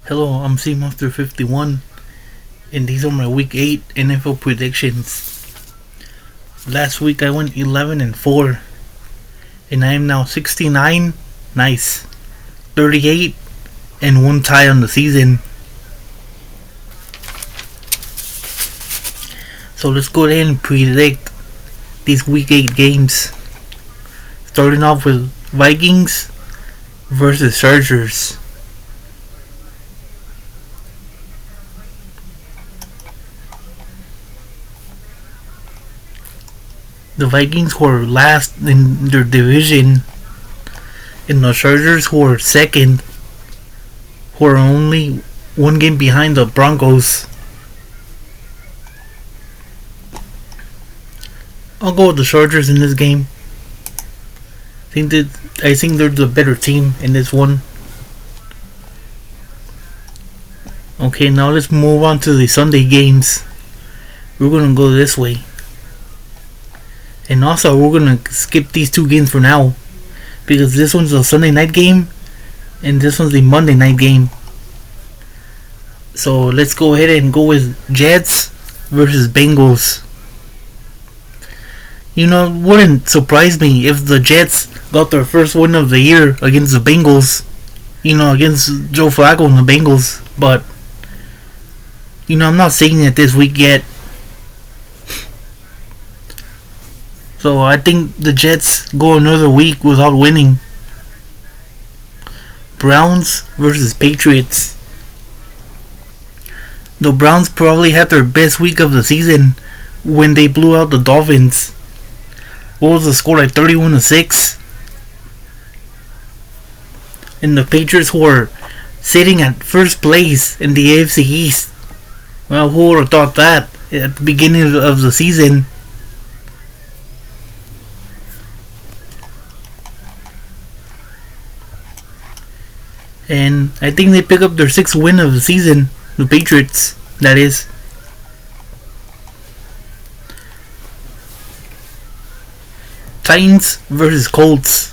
Hello, I'm C Monster 51, and these are my Week 8 NFL predictions. Last week I went 11-4, and I am now 69, nice, 38, and one tie on the season. So let's go ahead and predict these Week 8 games. Starting off with Vikings versus Chargers. The Vikings were last in their division, and the Chargers were second, who are only one game behind the Broncos. I'll go with the Chargers in this game. I think they're the better team in this one. Okay, now let's move on to the Sunday games. We're gonna go this way. And also, we're gonna skip these two games for now, because this one's a Sunday night game, and this one's the Monday night game. So let's go ahead and go with Jets versus Bengals. It wouldn't surprise me if the Jets got their first win of the year against the Bengals. Against Joe Flacco and the Bengals. But, I'm not saying it this week yet. So I think the Jets go another week without winning. Browns versus Patriots. The Browns probably had their best week of the season when they blew out the Dolphins. What was the score, like 31-6? And the Patriots were sitting at first place in the AFC East. Well, who would have thought that at the beginning of the season? And I think they pick up their sixth win of the season. The Patriots, that is. Titans versus Colts.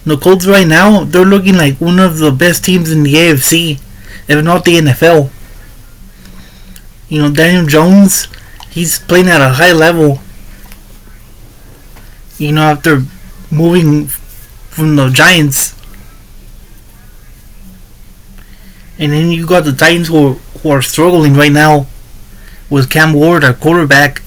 The Colts right now, they're looking like one of the best teams in the AFC, if not the NFL. Daniel Jones, he's playing at a high level. After moving from the Giants. And then you got the Titans who are struggling right now with Cam Ward at quarterback.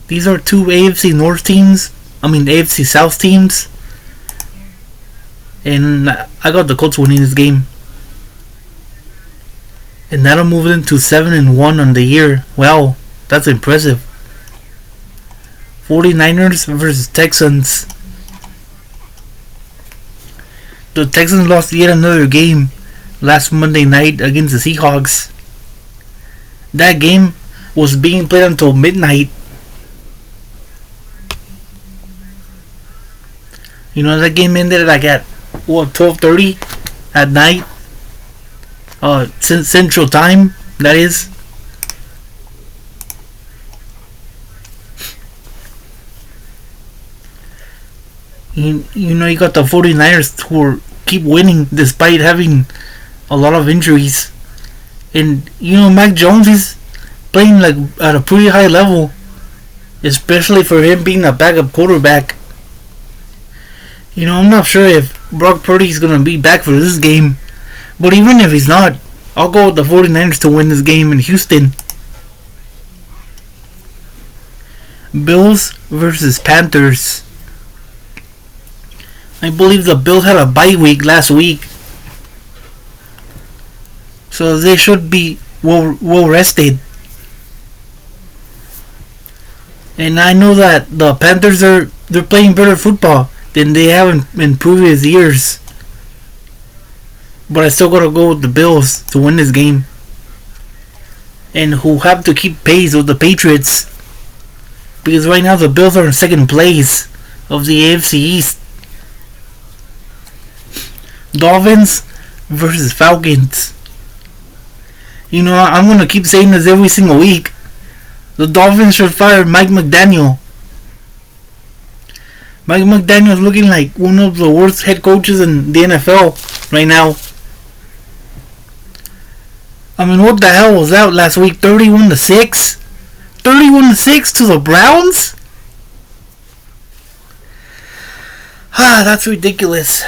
These are two AFC North teams. AFC South teams. And I got the Colts winning this game. And that'll move them to 7-1 on the year. Wow, that's impressive. 49ers versus Texans. The Texans lost yet another game last Monday night against the Seahawks. That game was being played until midnight. That game ended like at 12:30 at night, Central Time, that is. You got the 49ers who keep winning despite having a lot of injuries. And, Mac Jones is playing like at a pretty high level, especially for him being a backup quarterback. I'm not sure if Brock Purdy is going to be back for this game. But even if he's not, I'll go with the 49ers to win this game in Houston. Bills versus Panthers. I believe the Bills had a bye week last week, so they should be well rested. And I know that the Panthers they're playing better football than they have in previous years. But I still gotta go with the Bills to win this game, and who have to keep pace with the Patriots, because right now the Bills are in second place of the AFC East. Dolphins versus Falcons. I'm gonna keep saying this every single week. The Dolphins should fire Mike McDaniel. Mike McDaniel's looking like one of the worst head coaches in the NFL right now. I mean, what the hell was that last week? 31-6? 31-6 to the Browns? That's ridiculous.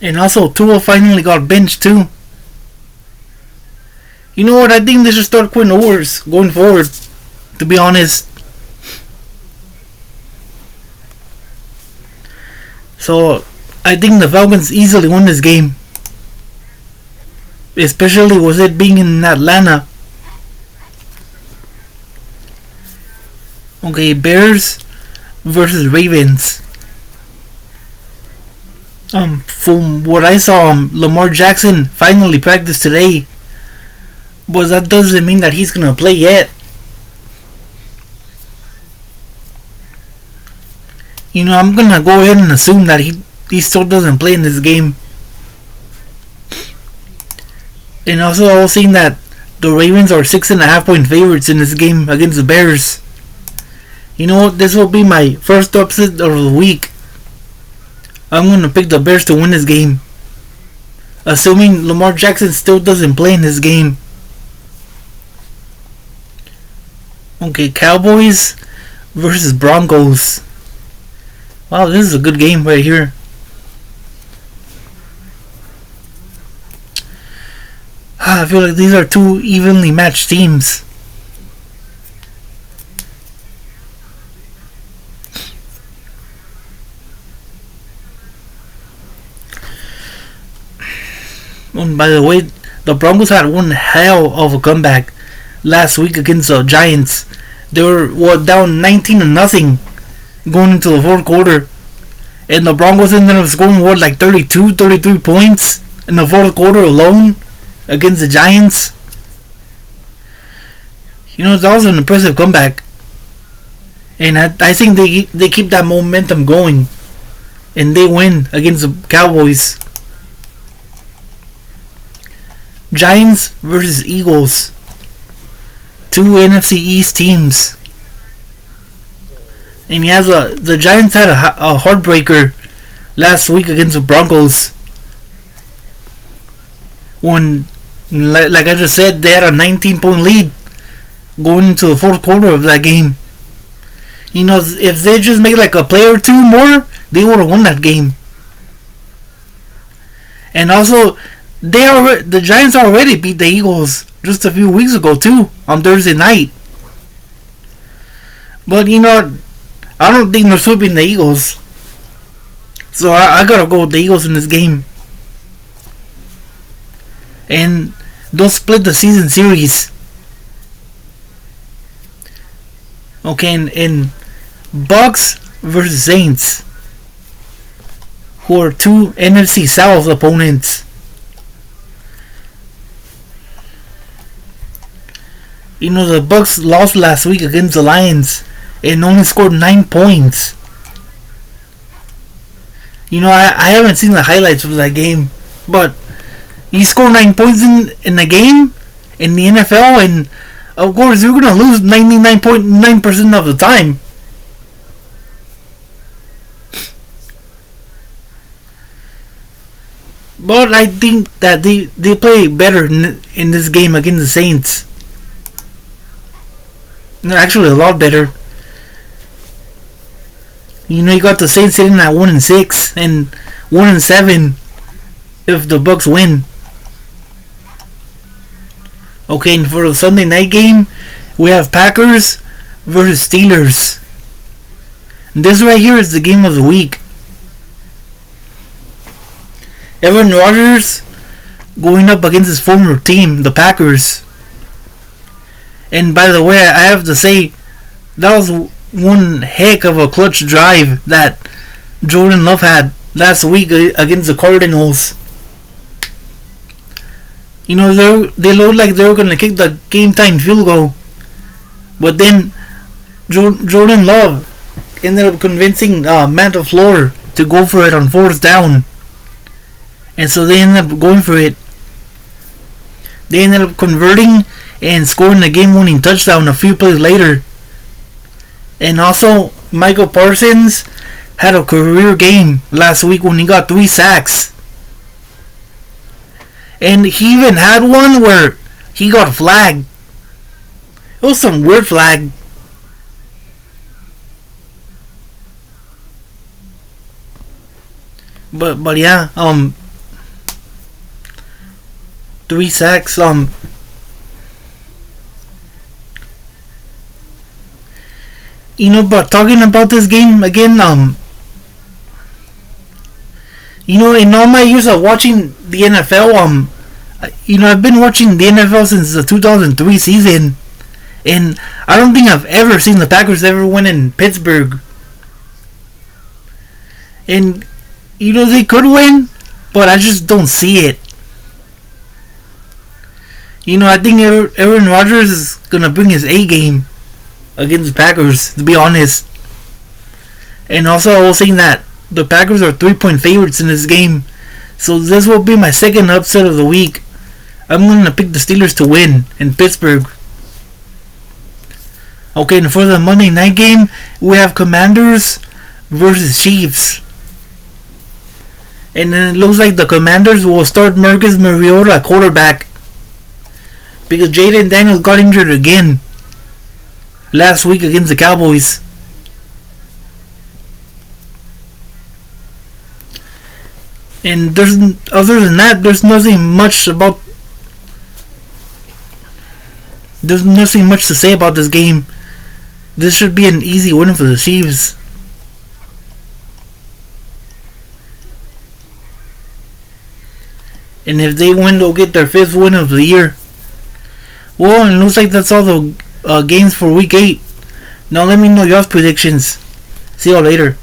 And also, Tua finally got benched too. You know what? I think they should start Quinn Ewers going forward, to be honest. So, I think the Falcons easily won this game. Especially with it being in Atlanta. Okay, Bears versus Ravens. From what I saw, Lamar Jackson finally practiced today. But that doesn't mean that he's gonna play yet. You know, I'm gonna go ahead and assume that he still doesn't play in this game. And also, I was seeing that the Ravens are 6.5 point favorites in this game against the Bears. You know what? This will be my first upset of the week. I'm gonna pick the Bears to win this game, assuming Lamar Jackson still doesn't play in this game. Okay, Cowboys versus Broncos. Wow, this is a good game right here. I feel like these are two evenly matched teams. And by the way, the Broncos had one hell of a comeback last week against the Giants. They were down 19-0 going into the fourth quarter, and the Broncos ended up scoring 33 points in the fourth quarter alone against the Giants. You know, that was an impressive comeback, and I think they keep that momentum going, and they win against the Cowboys. Giants versus Eagles. Two NFC East teams. And the Giants had a heartbreaker last week against the Broncos. When, like I just said, they had a 19-point lead going into the fourth quarter of that game. You know, if they just make like a play or two more, they would have won that game. And also, the Giants already beat the Eagles just a few weeks ago too, on Thursday night. But you know, I don't think they're sweeping the Eagles. So I gotta go with the Eagles in this game. And they'll split the season series. Okay, and Bucks versus Saints, who are two NFC South opponents. You know, the Bucks lost last week against the Lions and only scored 9 points. You know, I haven't seen the highlights of that game, but you score 9 points in the game in the NFL, and of course you're gonna lose 99.9% of the time. But I think that they play better in this game against the Saints. Actually, a lot better. You know, you got the Saints sitting at 1-6 and 1-7 if the Bucks win. Okay, and for the Sunday night game, we have Packers versus Steelers. And this right here is the game of the week. Aaron Rodgers going up against his former team, the Packers. And by the way, I have to say, that was one heck of a clutch drive that Jordan Love had last week against the Cardinals. You know, they looked like they were going to kick the game time field goal. But then Jordan Love ended up convincing Matt LaFleur to go for it on fourth down. And so they ended up going for it. They ended up converting and scoring the game-winning touchdown a few plays later. And also, Michael Parsons had a career game last week when he got 3 sacks. And he even had one where he got flagged. It was some weird flag. But yeah, 3 sacks. But talking about this game again, in all my years of watching the NFL, I've been watching the NFL since the 2003 season, and I don't think I've ever seen the Packers ever win in Pittsburgh. And they could win, but I just don't see it. I think Aaron Rodgers is gonna bring his A game against the Packers, to be honest. And also, I was saying that the Packers are 3-point favorites in this game, so this will be my second upset of the week. I'm gonna pick the Steelers to win in Pittsburgh. Okay, and for the Monday night game, we have Commanders versus Chiefs. And then it looks like the Commanders will start Marcus Mariota at quarterback, because Jaden Daniels got injured again last week against the Cowboys. And other than that, there's nothing much to say about this game. This should be an easy win for the Chiefs. And if they win, they'll get their 5th win of the year. Well, it looks like that's all the games for week 8. Now let me know your predictions. See you later.